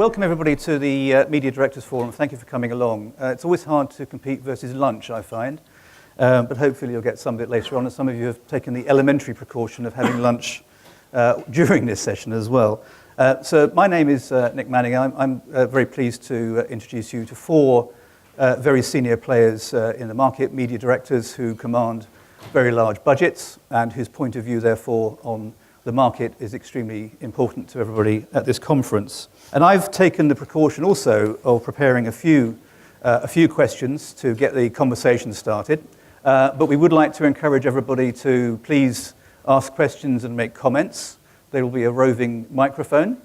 welcome everybody to the Media Directors Forum. Thank you for coming along. It's always hard to compete versus lunch, I find, but hopefully you'll get some of it later on, and some of you have taken the elementary precaution of having lunch during this session as well. So my name is Nick Manning. I'm very pleased to introduce you to four very senior players in the market, media directors who command very large budgets and whose point of view, therefore, on the market is extremely important to everybody at this conference. And I've taken the precaution also of preparing a few questions to get the conversation started. But we would like to encourage everybody to please ask questions and make comments. There will be a roving microphone.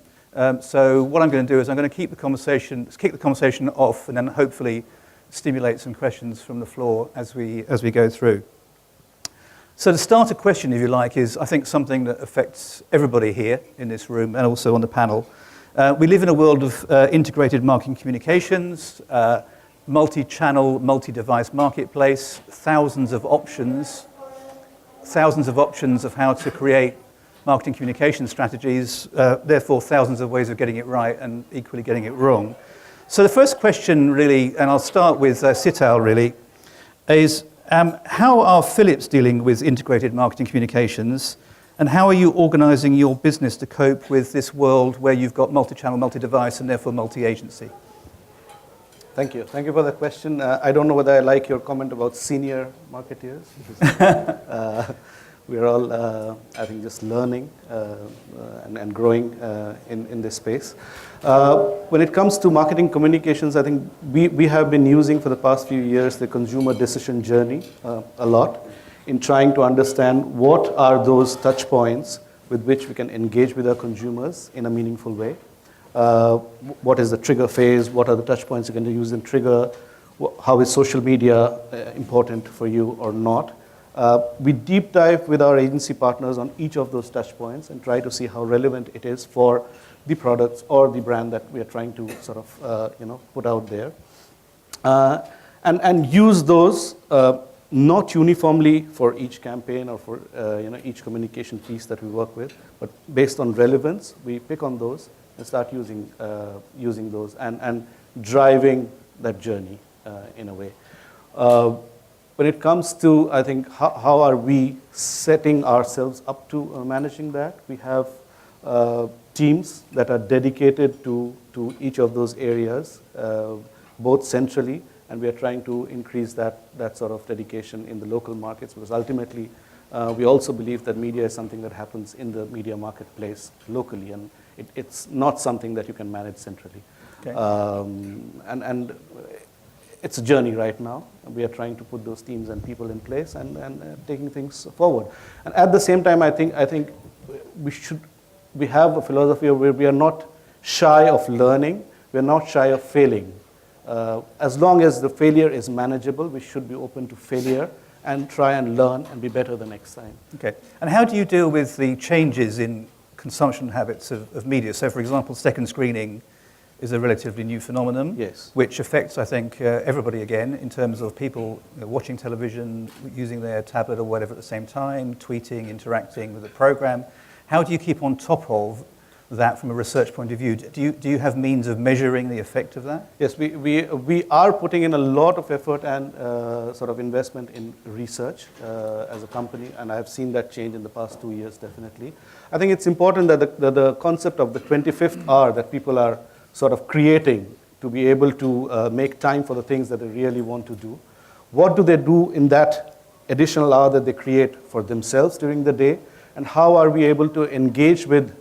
So what I'm going to do is I'm going to kick the conversation off and then hopefully stimulate some questions from the floor as we go through. So to start a question, if you like, is I think something that affects everybody here in this room and also on the panel. We live in a world of integrated marketing communications, multi-channel, multi-device marketplace, thousands of options of how to create marketing communication strategies, therefore thousands of ways of getting it right and equally getting it wrong. So the first question really, and I'll start with Sital really, is how are Philips dealing with integrated marketing communications, and how are you organizing your business to cope with this world where you've got multi-channel, multi-device, and therefore multi-agency? Thank you. Thank you for the question. I don't know whether I like your comment about senior marketeers. We're all, I think, just learning and growing in this space. When it comes to marketing communications, I think we have been using for the past few years the consumer decision journey a lot in trying to understand what are those touch points with which we can engage with our consumers in a meaningful way. What is the trigger phase? What are the touch points you're going to use in trigger? How is social media important for you or not? We deep dive with our agency partners on each of those touch points and try to see how relevant it is for the products or the brand that we are trying to sort of put out there, and use those not uniformly for each campaign or for each communication piece that we work with, but based on relevance, we pick on those and start using those and driving that journey in a way. When it comes to, I think, how are we setting ourselves up to managing that, we have teams that are dedicated to each of those areas, both centrally, and we are trying to increase that sort of dedication in the local markets, because ultimately we also believe that media is something that happens in the media marketplace locally, and it's not something that you can manage centrally. Okay. And it's a journey right now, and we are trying to put those teams and people in place and taking things forward. And at the same time, I think we have a philosophy where we are not shy of learning, we are not shy of failing. As long as the failure is manageable, we should be open to failure and try and learn and be better the next time. Okay. And how do you deal with the changes in consumption habits of media? So, for example, second screening is a relatively new phenomenon, yes, which affects, I think, everybody again in terms of people watching television, using their tablet or whatever at the same time, tweeting, interacting with the program. How do you keep on top of that from a research point of view? Do you have means of measuring the effect of that? Yes, we are putting in a lot of effort and sort of investment in research as a company, and I've seen that change in the past 2 years, definitely. I think it's important that the concept of the 25th hour that people are sort of creating to be able to make time for the things that they really want to do. What do they do in that additional hour that they create for themselves during the day? And how are we able to engage with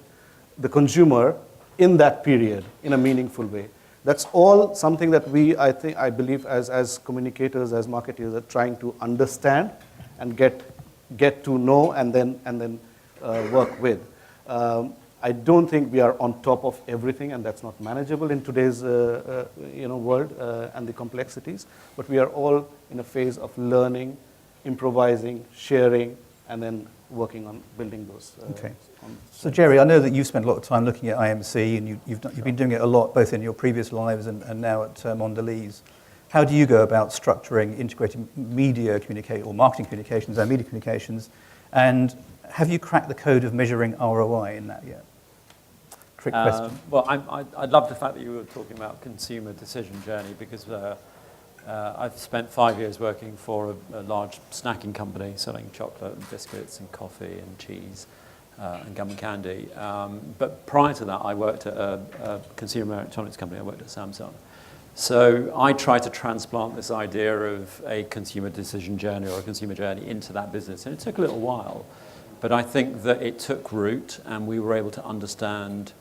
the consumer in that period in a meaningful way? That's all something that I believe as communicators, as marketers, are trying to understand and get to know and then work with. I don't think we are on top of everything, and that's not manageable in today's world and the complexities. But we are all in a phase of learning, improvising, sharing, and then working on building those. Okay. So Gerry, I know that you've spent a lot of time looking at IMC, and you've been doing it a lot, both in your previous lives and now at Mondelez. How do you go about structuring integrating media communication or marketing communications and media communications? And have you cracked the code of measuring ROI in that yet? trick question. Well, I love the fact that you were talking about consumer decision journey, because I've spent 5 years working for a large snacking company selling chocolate and biscuits and coffee and cheese and gum and candy. But prior to that, I worked at a consumer electronics company. I worked at Samsung. So I tried to transplant this idea of a consumer decision journey or a consumer journey into that business, and it took a little while. But I think that it took root, and we were able to understand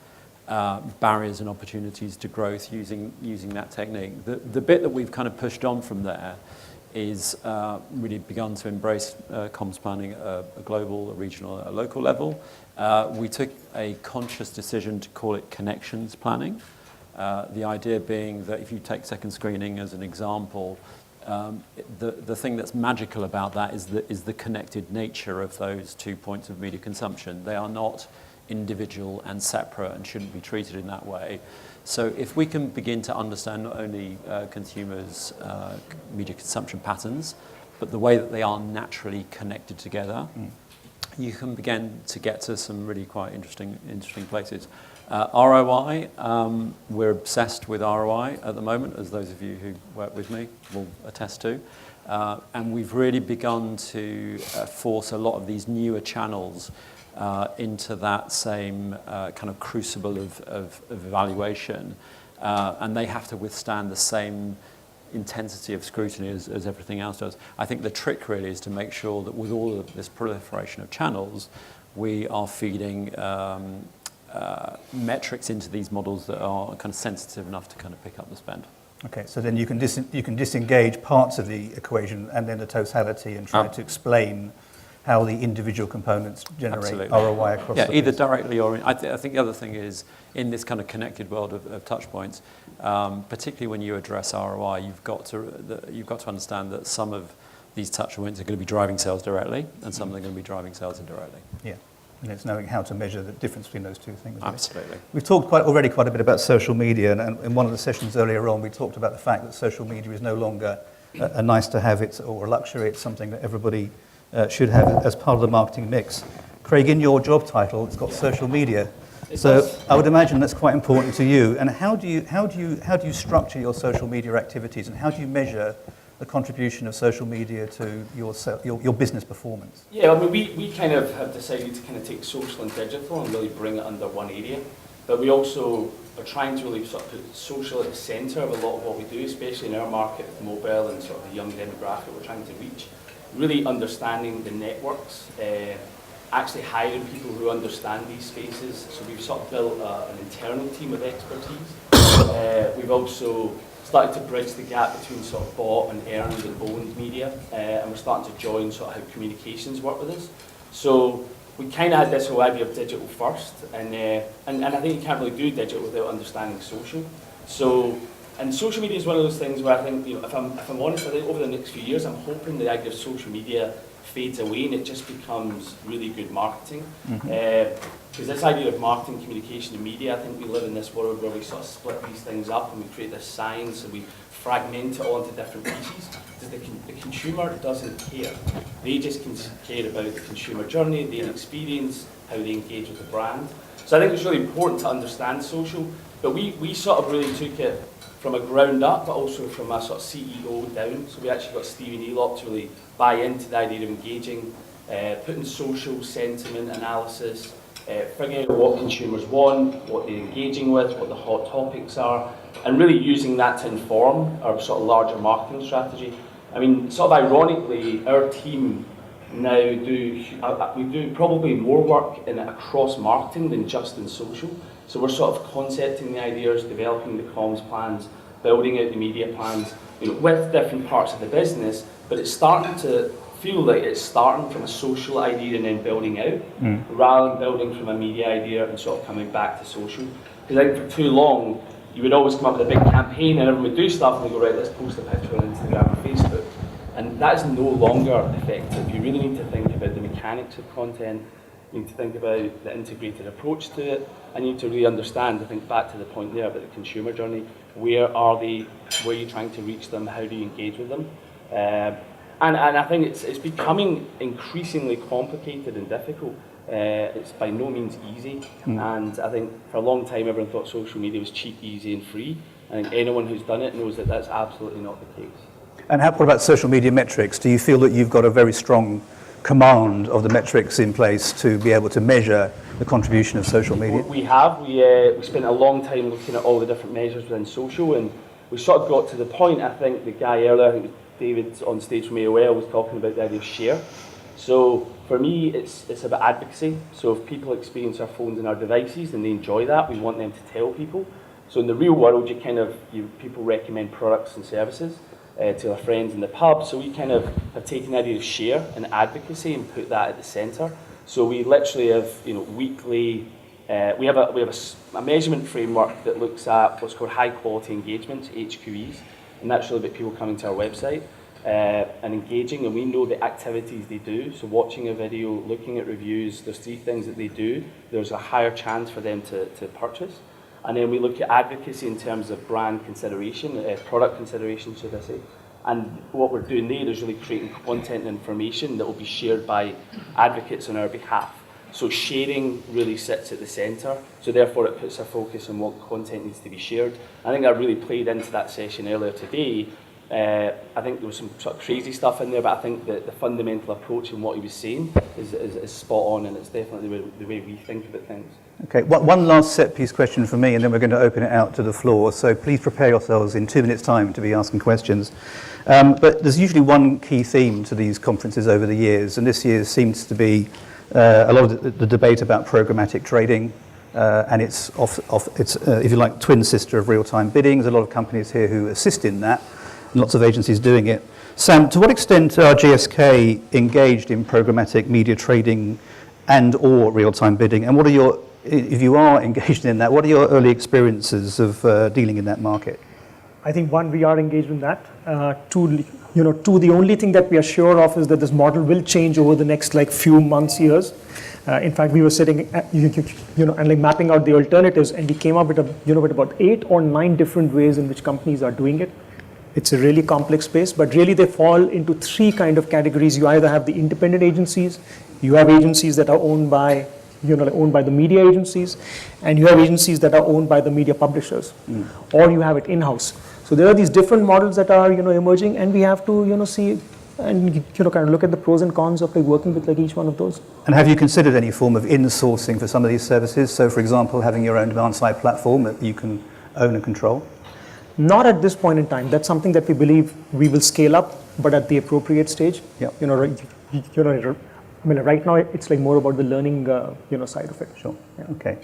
barriers and opportunities to growth using that technique. The bit that we've kind of pushed on from there is really begun to embrace comms planning at a global, a regional, a local level. We took a conscious decision to call it connections planning. The idea being that if you take second screening as an example, the thing that's magical about that is the connected nature of those 2 points of media consumption. They are not individual and separate and shouldn't be treated in that way. So if we can begin to understand not only consumers' media consumption patterns, but the way that they are naturally connected together, you can begin to get to some really quite interesting places. ROI, we're obsessed with ROI at the moment, as those of you who work with me will attest to. And we've really begun to force a lot of these newer channels into that same kind of crucible of evaluation. And they have to withstand the same intensity of scrutiny as everything else does. I think the trick really is to make sure that with all of this proliferation of channels, we are feeding metrics into these models that are kind of sensitive enough to kind of pick up the spend. Okay, so then you can disengage parts of the equation and then the totality and try to explain how the individual components generate Absolutely. ROI across the either business. directly or I think the other thing is, in this kind of connected world of touch points, particularly when you address ROI, you've got to understand that some of these touch points are going to be driving sales directly, and some are going to be driving sales indirectly. Yeah, and it's knowing how to measure the difference between those two things. Absolutely. We've talked already quite a bit about social media, and in one of the sessions earlier on, we talked about the fact that social media is no longer a nice to have or a luxury. It's something that everybody should have as part of the marketing mix. Craig, in your job title, it's got social media. So I would imagine that's quite important to you. And how do you structure your social media activities, and how do you measure the contribution of social media to your business performance? Yeah, I mean, we kind of have decided to kind of take social and digital and really bring it under one area. But we also are trying to really sort of put social at the centre of a lot of what we do, especially in our market with mobile and sort of the young demographic we're trying to reach. Really understanding the networks, actually hiring people who understand these spaces. So we've sort of built an internal team of expertise. We've also started to bridge the gap between sort of bought and earned and owned media, and we're starting to join sort of how communications work with us. So we kind of had this whole idea of digital first, and I think you can't really do digital without understanding social. And social media is one of those things where I think, if I'm honest, I think over the next few years, I'm hoping the idea of social media fades away and it just becomes really good marketing. Because this idea of marketing, communication, and media, I think we live in this world where we sort of split these things up and we create this science and we fragment it all into different pieces. The consumer doesn't care. They just care about the consumer journey, their experience, how they engage with the brand. So I think it's really important to understand social, but we sort of really took it from a ground up, but also from a sort of CEO down. So we actually got Stephen Elop to really buy into the idea of engaging, putting social sentiment analysis, figuring out what consumers want, what they're engaging with, what the hot topics are, and really using that to inform our sort of larger marketing strategy. I mean, sort of ironically, our team now we do probably more work across marketing than just in social. So we're sort of concepting the ideas, developing the comms plans, building out the media plans, with different parts of the business, but it's starting to feel like it's starting from a social idea and then building out, rather than building from a media idea and sort of coming back to social. Because I think for too long, you would always come up with a big campaign and everyone would do stuff and they go, right, let's post a picture on Instagram or Facebook. And that is no longer effective. You really need to think about the mechanics of content. You need to think about the integrated approach to it. And you need to really understand, I think back to the point there about the consumer journey, where are they, where are you trying to reach them, how do you engage with them? And I think it's becoming increasingly complicated and difficult. It's by no means easy, and I think for a long time everyone thought social media was cheap, easy and free. I think anyone who's done it knows that that's absolutely not the case. And what about social media metrics? Do you feel that you've got a very strong command of the metrics in place to be able to measure the contribution of social media? We have. We spent a long time looking at all the different measures within social, and we sort of got to the point, I think the guy earlier, I think it was David on stage from AOL, was talking about the idea of share. So for me, it's about advocacy. So if people experience our phones and our devices and they enjoy that, we want them to tell people. So in the real world, people recommend products and services to their friends in the pub. So we kind of have taken the idea of share and advocacy and put that at the centre. So we literally have, weekly. We have a measurement framework that looks at what's called high quality engagements, HQEs, and that's really about people coming to our website and engaging, and we know the activities they do. So watching a video, looking at reviews, there's 3 things that they do. There's a higher chance for them to purchase. And then we look at advocacy in terms of brand consideration, product consideration, should I say. And what we're doing there is really creating content and information that will be shared by advocates on our behalf. So sharing really sits at the centre, so therefore it puts a focus on what content needs to be shared. I think that really played into that session earlier today. I think there was some sort of crazy stuff in there, but I think that the fundamental approach and what he was saying is spot on, and it's definitely the way we think about things. Okay, one last set piece question from me, and then we're going to open it out to the floor. So please prepare yourselves in 2 minutes' time to be asking questions. But there's usually one key theme to these conferences over the years, and this year seems to be a lot of the debate about programmatic trading, and it's if you like, twin sister of real-time bidding. There's a lot of companies here who assist in that, and lots of agencies doing it. Sam, to what extent are GSK engaged in programmatic media trading and or real-time bidding, and what are if you are engaged in that, what are your early experiences of dealing in that market? I think one, we are engaged in that. Two, the only thing that we are sure of is that this model will change over the next few months, years. In fact, we were sitting, and mapping out the alternatives, and we came up with with about 8 or 9 different ways in which companies are doing it. It's a really complex space, but really they fall into 3 kind of categories. You either have the independent agencies, you have agencies that are owned by the media agencies, and you have agencies that are owned by the media publishers, or you have it in-house. So there are these different models that are emerging, and we have to see and kind of look at the pros and cons of working with each one of those. And have you considered any form of insourcing for some of these services? So, for example, having your own demand-side platform that you can own and control? Not at this point in time. That's something that we believe we will scale up, but at the appropriate stage. Yeah. Right now it's more about the learning, side of it. Sure. Yeah. Okay.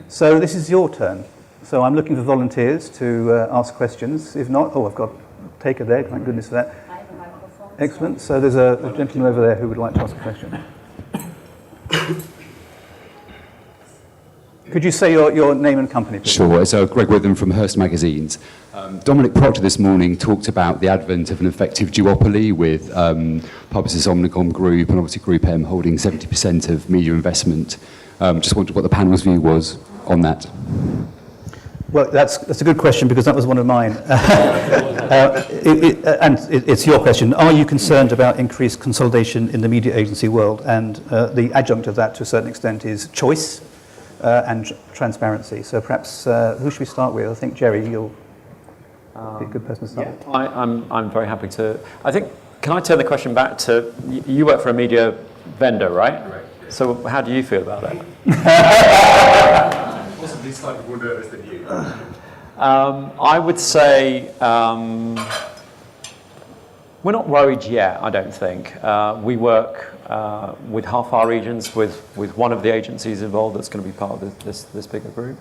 So this is your turn. So I'm looking for volunteers to ask questions. If not, I've got Taker there. Thank goodness for that. I have a microphone. Excellent. So there's a gentleman over there who would like to ask a question. Could you say your name and company, please? Sure. It's Greg Witham from Hearst Magazines. Dominic Proctor this morning talked about the advent of an effective duopoly with Publicis Omnicom Group and obviously Group M holding 70% of media investment. Just wondered what the panel's view was on that. Well, that's a good question because that was one of mine. It's your question. Are you concerned about increased consolidation in the media agency world? And the adjunct of that to a certain extent is choice and transparency. So perhaps, who should we start with? I think, Gerry, you'll be a good person to start with. I'm very happy to. I think, can I turn the question back to, you work for a media vendor, right? Correct. So how do you feel about that? Possibly slightly more nervous than you. I would say we're not worried yet, I don't think. We work with half our regions with one of the agencies involved that's going to be part of this bigger group.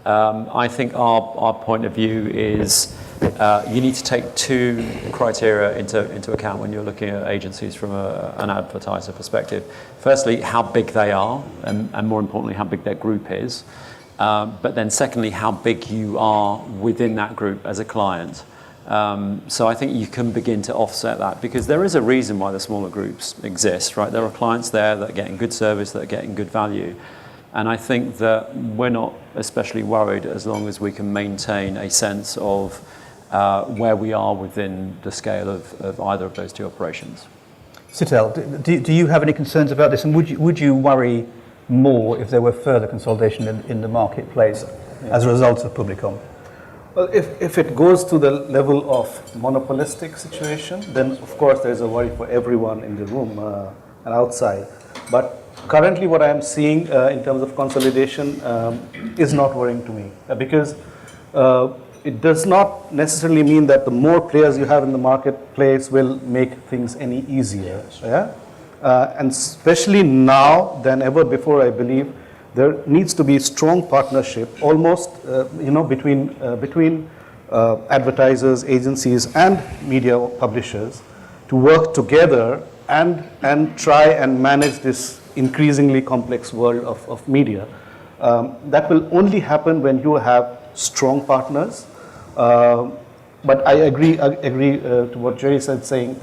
I think our point of view is you need to take 2 criteria into account when you're looking at agencies from an advertiser perspective. Firstly, how big they are, and more importantly, how big their group is. But then secondly, how big you are within that group as a client. So I think you can begin to offset that because there is a reason why the smaller groups exist, right? There are clients there that are getting good service, that are getting good value. And I think that we're not especially worried as long as we can maintain a sense of where we are within the scale of either of those 2 operations. Sital, do you have any concerns about this? And would you worry more if there were further consolidation in the marketplace as a result of Publicom? Well, if it goes to the level of monopolistic situation, then of course there's a worry for everyone in the room and outside. But currently what I am seeing in terms of consolidation is not worrying to me because it does not necessarily mean that the more players you have in the marketplace will make things any easier. Yeah? And especially now than ever before, I believe, there needs to be strong partnership, almost between advertisers, agencies, and media publishers to work together and try and manage this increasingly complex world of media. That will only happen when you have strong partners. But I agree to what Gerry said, saying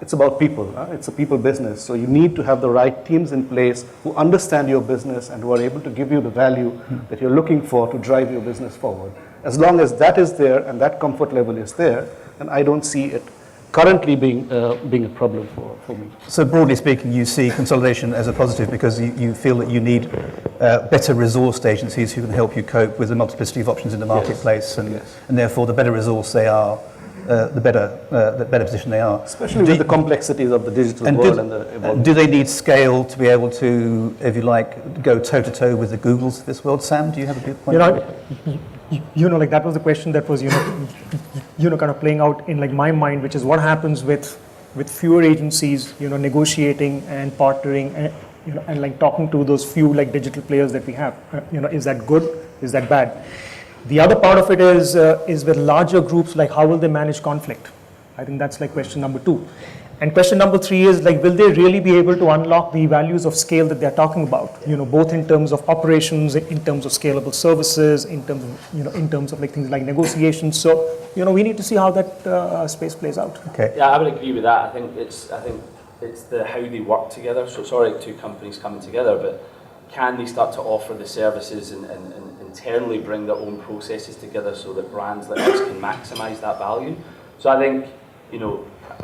it's about people. It's a people business. So you need to have the right teams in place who understand your business and who are able to give you the value that you're looking for to drive your business forward. As long as that is there and that comfort level is there, then I don't see it currently being a problem for me. So broadly speaking, you see consolidation as a positive because you feel that you need better resourced agencies who can help you cope with the multiplicity of options in the marketplace, and therefore the better resourced they are, the better position they are. Especially with the complexities of the digital world and the evolving. Do they need scale to be able to, if you like, go toe-to-toe with the Googles of this world? Sam, do you have a good point? Like that was the question that was, kind of playing out in like my mind, which is what happens with fewer agencies, negotiating and partnering and like talking to those few like digital players that we have. Is that good? Is that bad? The other part of it is with larger groups, like how will they manage conflict? I think that's like question number 2. And question number 3 is like, will they really be able to unlock the values of scale that they're talking about? Both in terms of operations, in terms of scalable services, in terms of like things like negotiations. So, we need to see how that space plays out. Okay. Yeah, I would agree with that. I think it's the how they work together. So it's all right, 2 companies coming together, but can they start to offer the services and internally bring their own processes together so that brands like us can maximise that value? So I think,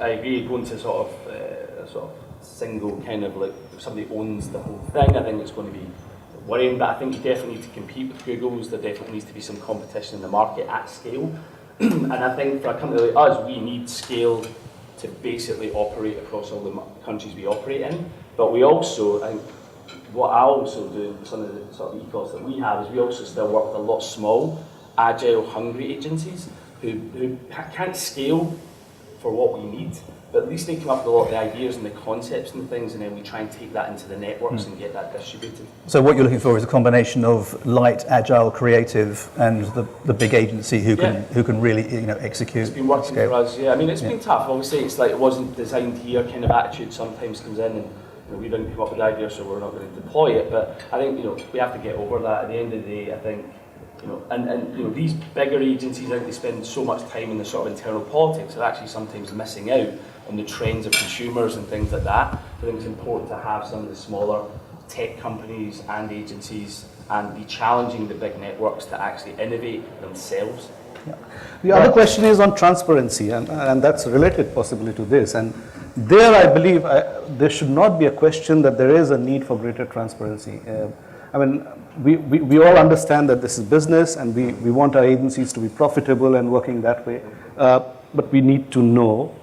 I agree, going to sort of a sort of single kind of like, if somebody owns the whole thing, I think it's going to be worrying, but I think you definitely need to compete with Google's. There definitely needs to be some competition in the market at scale. And I think for a company like us, we need scale to basically operate across all the countries we operate in. But we also, I think, what I also do in some of the sort of ethos that we have is we also still work with a lot of small, agile, hungry agencies who can't scale for what we need, but at least they come up with a lot of the ideas and the concepts and things, and then we try and take that into the networks and get that distributed. So what you're looking for is a combination of light, agile, creative, and the big agency who can really execute. It's been working for us. Yeah, I mean it's been tough. Obviously, it's like it wasn't designed here kind of attitude sometimes comes in, and we didn't come up with the idea, so we're not going to deploy it. But I think we have to get over that. At the end of the day, I think. And these bigger agencies, I think they spend so much time in the sort of internal politics, they're actually sometimes missing out on the trends of consumers and things like that. I think it's important to have some of the smaller tech companies and agencies and be challenging the big networks to actually innovate themselves. Yeah. The other question is on transparency, and that's related possibly to this. And there, I believe, there should not be a question that there is a need for greater transparency. We all understand that this is business and we want our agencies to be profitable and working that way, but we need to know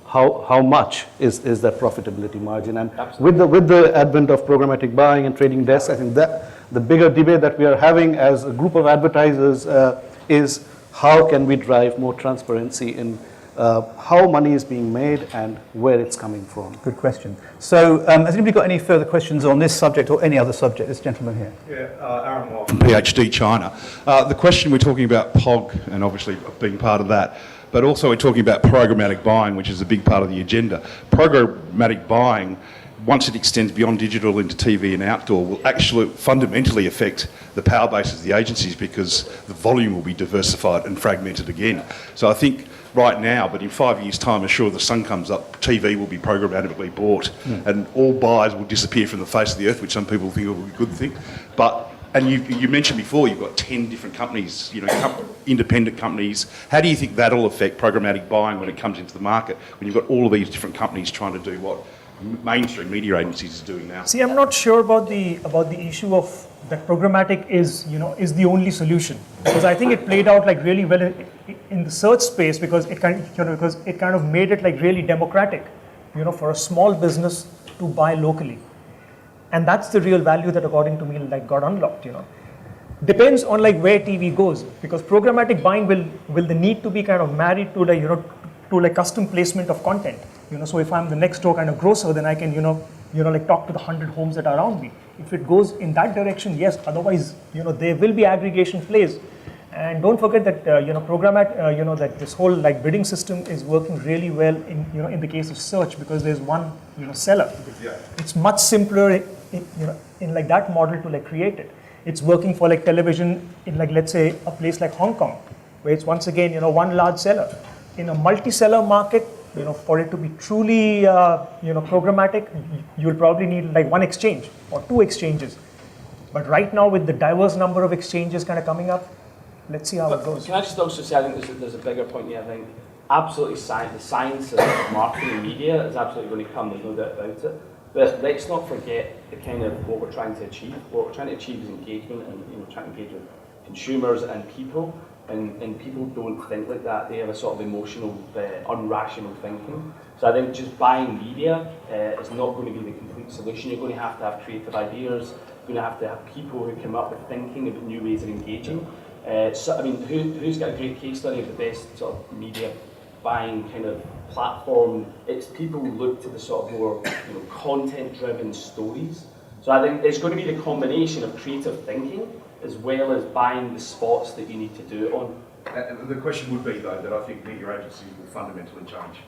how much is that profitability margin. And with the advent of programmatic buying and trading desks, I think that the bigger debate that we are having as a group of advertisers is how can we drive more transparency in how money is being made and where it's coming from. Good question. So has anybody got any further questions on this subject or any other subject? This gentleman here. Yeah, Aaron Moore from PhD China. The question, we're talking about POG and obviously being part of that, but also we're talking about programmatic buying, which is a big part of the agenda. Programmatic buying, once it extends beyond digital into TV and outdoor, will actually fundamentally affect the power bases of the agencies because the volume will be diversified and fragmented again. So I think right now, but in 5 years' time, as sure as the sun comes up, TV will be programmatically bought and all buyers will disappear from the face of the earth, which some people think will be a good thing. And you mentioned before, you've got 10 different companies, independent companies. How do you think that'll affect programmatic buying when it comes into the market, when you've got all of these different companies trying to do what mainstream media agencies are doing now. See, I'm not sure about the issue of that programmatic is the only solution, because I think it played out like really well in the search space, because it kind of made it like really democratic, for a small business to buy locally, and that's the real value that, according to me, like got unlocked. Depends on like where TV goes, because programmatic buying will the need to be kind of married to like to like custom placement of content. So if I'm the next door kind of grocer, then I can like talk to the 100 homes that are around me. If it goes in that direction, yes. Otherwise, there will be aggregation plays. And don't forget that programmatic, that this whole like bidding system is working really well in the case of search, because there's one seller. Yeah. It's much simpler in like that model to like create it. It's working for like television in like, let's say, a place like Hong Kong, where it's once again one large seller. In a multi-seller market, for it to be truly programmatic, you'll probably need like one exchange or two exchanges. But right now, with the diverse number of exchanges kind of coming up, let's see how it goes. Can I just also say, I think there's a bigger point here. I think absolutely the science of marketing and media is absolutely going to come, there's no doubt about it. But let's not forget the kind of what we're trying to achieve. What we're trying to achieve is engagement, and trying to engage with consumers and people. And people don't think like that. They have a sort of emotional, unrational thinking. So I think just buying media is not going to be the complete solution. You're going to have creative ideas. You're going to have people who come up with thinking about new ways of engaging. So I mean, who's got a great case study of the best sort of media buying kind of platform? It's people who look to the sort of more content-driven stories. So I think there's going to be the combination of creative thinking as well as buying the spots that you need to do it on. The question would be, though, that I think media agencies will fundamentally change.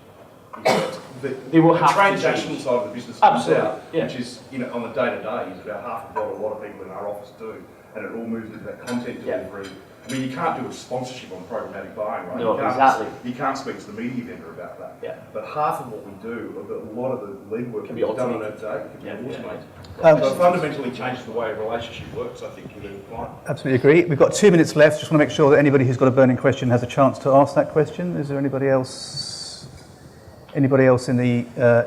They will have to transactional change. side of the business, Absolutely, yeah. which is on the day-to-day, is about half of what a lot of people in our office do, and it all moves into that content delivery. I mean, you can't do a sponsorship on programmatic buying, right? No, exactly. You can't speak to the media vendor about that. Yeah. But half of what we do, a lot of the lead work Can be done on automated. that day, can be Yeah. automated. Um, So it fundamentally changes the way a relationship works, I think, with a client. Absolutely agree. We've got 2 minutes left. Just want to make sure that anybody who's got a burning question has a chance to ask that question. Is there anybody else in the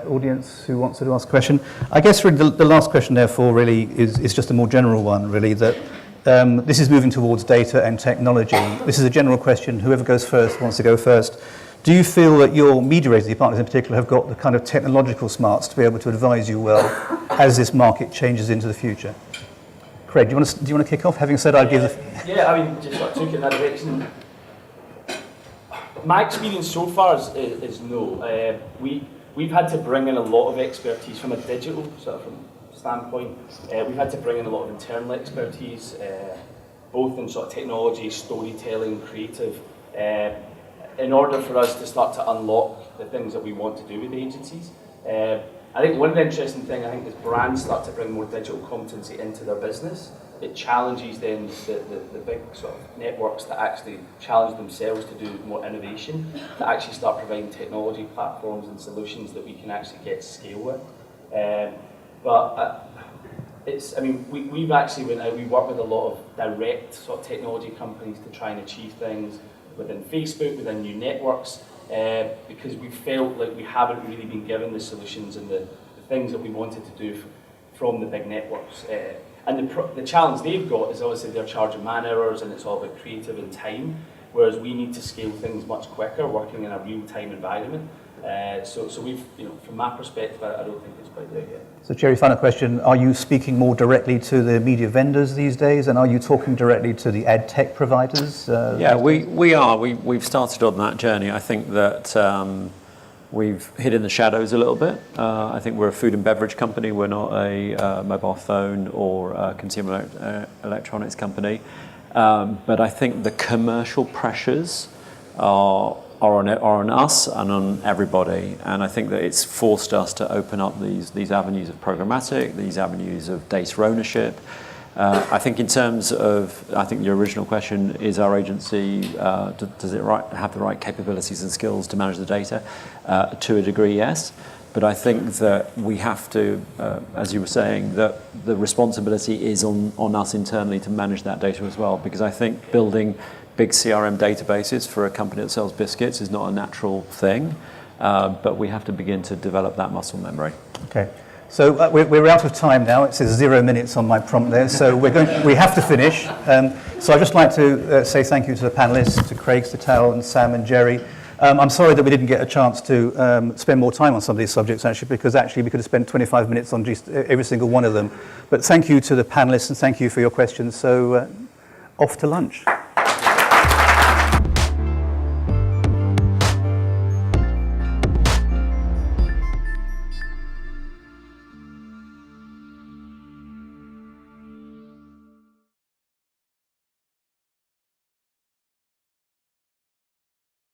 audience who wants to ask a question? I guess really the last question, therefore, really is just a more general one, really, that this is moving towards data and technology. This is a general question. Whoever goes first wants to go first. Do you feel that your media agency partners in particular have got the kind of technological smarts to be able to advise you well as this market changes into the future? Craig, do you want to kick off? Having said I'd give the... Yeah, I mean, just sort of took it in that direction. My experience so far is no. We've had to bring in a lot of expertise from a digital sort of standpoint. We've had to bring in a lot of internal expertise, both in sort of technology, storytelling, creative, in order for us to start to unlock the things that we want to do with agencies. I think one of the interesting things, as brands start to bring more digital competency into their business, it challenges then the big sort of networks to actually challenge themselves to do more innovation, to actually start providing technology platforms and solutions that we can actually get scale with. We've actually went out, we work with a lot of direct sort of technology companies to try and achieve things within Facebook, within new networks, because we felt like we haven't really been given the solutions and the things that we wanted to do from the big networks. And the challenge they've got is obviously they're charging man hours and it's all about creative and time, whereas we need to scale things much quicker, working in a real-time environment. So we've, from my perspective, I don't think it's quite there yet. So Gerry, final question. Are you speaking more directly to the media vendors these days, and are you talking directly to the ad tech providers? Yeah, we are. We've started on that journey. I think that we've hid in the shadows a little bit. I think we're a food and beverage company. We're not a mobile phone or a consumer electronics company. But I think the commercial pressures are on us and on everybody, and I think that it's forced us to open up these avenues of programmatic, these avenues of data ownership. I think in terms of, I think your original question, is our agency, does it have the right capabilities and skills to manage the data? To a degree, yes. But I think that we have to, as you were saying, that the responsibility is on us internally to manage that data as well, because I think building big CRM databases for a company that sells biscuits is not a natural thing. but we have to begin to develop that muscle memory. Okay. So we're out of time now. It says 0 minutes on my prompt there, so we have to finish. So I'd just like to say thank you to the panelists, to Craig, Sital, and Sam and Gerry. I'm sorry that we didn't get a chance to spend more time on some of these subjects, actually, because actually we could have spent 25 minutes on just every single one of them. But thank you to the panelists, and thank you for your questions. So off to lunch.